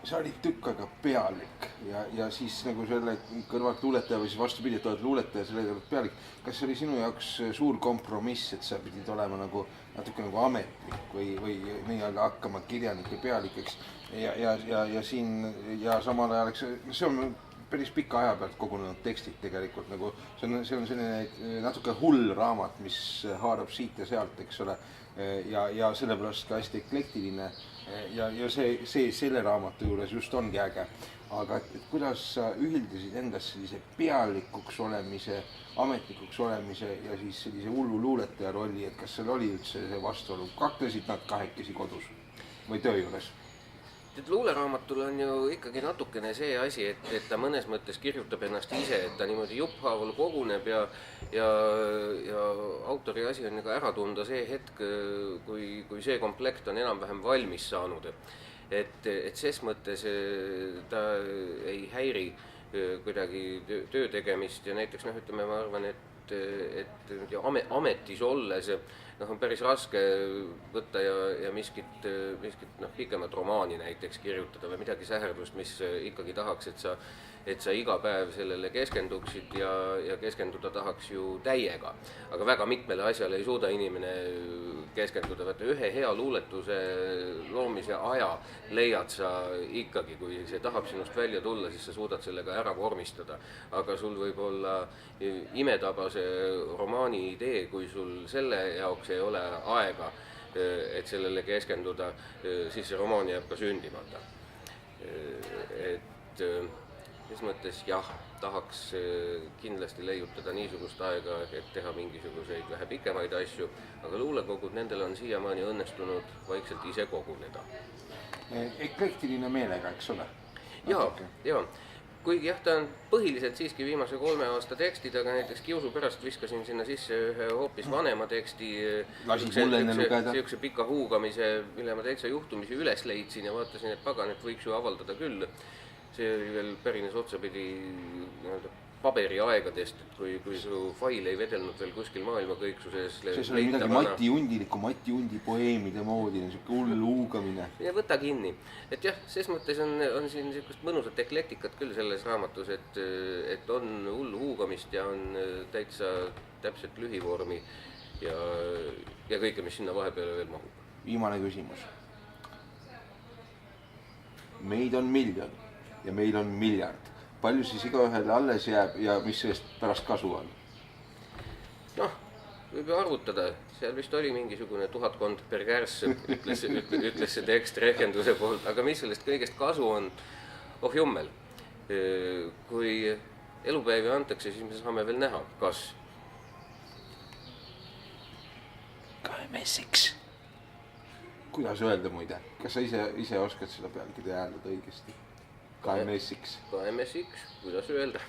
sa olid tükk aega pealik ja siis nagu selle kõrvalt luuletaja või siis vastupidi, et oled luuletaja, selle kõrvalt pealik. Kas see oli sinu jaoks suur kompromiss, et sa pidid olema nagu natuke nagu ametnik või nii-öelda hakkama kirjanike pealikeks ja siin ja samal ajal, eks see on päris pika aja pealt kogunenud tekstid tegelikult nagu see on selline natuke hull raamat, mis haarab siit ja sealt, eks ole, ja sellepärast ka hästi eklektiline ja see selle raamatu juures just ongi äge. Aga et kuidas sa ühildasid endas sellise pealikuks olemise, ametnikuks olemise ja siis sellise hullu luuletaja rolli, et kas seal oli üldse see vastuolu, kaklesid nad kahekesi kodus või töö juures? Luuleraamatul on ju ikkagi natukene see asi, et ta mõnes mõttes kirjutab ennast ise, et ta niimoodi jupphaaval koguneb ja autori asi on ära tunda see hetk, kui see komplekt on enam-vähem valmis saanud. Et ses mõttes ta ei häiri kuidagi töö tegemist ja näiteks ütleme, ma arvan, et ametis olles on päris raske võtta ja miskit pikemat romaani näiteks kirjutada või midagi säherdust, mis ikkagi tahaks, et sa iga päev sellele keskenduksid ja keskenduda tahaks ju täiega. Aga väga mitmele asjale ei suuda inimene keskenduda. Võtta ühe hea luuletuse loomise aja leiad sa ikkagi, kui see tahab sinust välja tulla, siis sa suudad sellega ära vormistada. Aga sul võib olla imetabase romaani idee, kui sul selle jaoks ei ole aega, et sellele keskenduda, siis see romaan jääb ka sündimata. Et ses mõttes jah, tahaks kindlasti leiutada niisugust aega, et teha mingisuguseid vähe pikemaid asju, aga luulekogud, nendel on siiamaani õnnestunud vaikselt ise koguneda. Eklektiline meelega, eks ole? Jaa. Kuigi jah, ta on põhiliselt siiski viimase 3 aasta tekstid, aga näiteks kiusu pärast viskasin sinna sisse ühe hoopis vanema teksti. Lasid mulle enne lugeda? Siukse pika huugamise, mille ma täitsa juhtumisi üles leidsin ja vaatasin, et pagan, et võiks ju avaldada küll. See oli veel pärines otsapidi paberi aegadest, et kui su fail ei vedelnud veel kuskil maailmakõiksuses. See oli midagi Mati Undi poeemide moodi, niisugune hull huugamine. Ja võta kinni. Et jah, ses mõttes on siin niisugust mõnusat eklektikat küll selles raamatus, et on hull huugamist ja on täitsa täpselt lühivormi ja kõike, mis sinna vahepeale veel mahub. Viimane küsimus. Meid on miljon ja meil on miljard. Palju siis igaühele alles jääb ja mis sellest pärast kasu on? Võib ju arvutada. Seal vist oli mingisugune 1000 per kärss, ütles see tekst rehkenduse poolt. Aga mis sellest kõigest kasu on? Oh jummel. Kui elupäevi antakse, siis me saame veel näha. Kas? Kaemessiks. Kuidas öelda muide? Kas sa ise oskad seda pealkirja hääldada õigesti? Kaemessiks. Kaemessiks, kuidas öelda?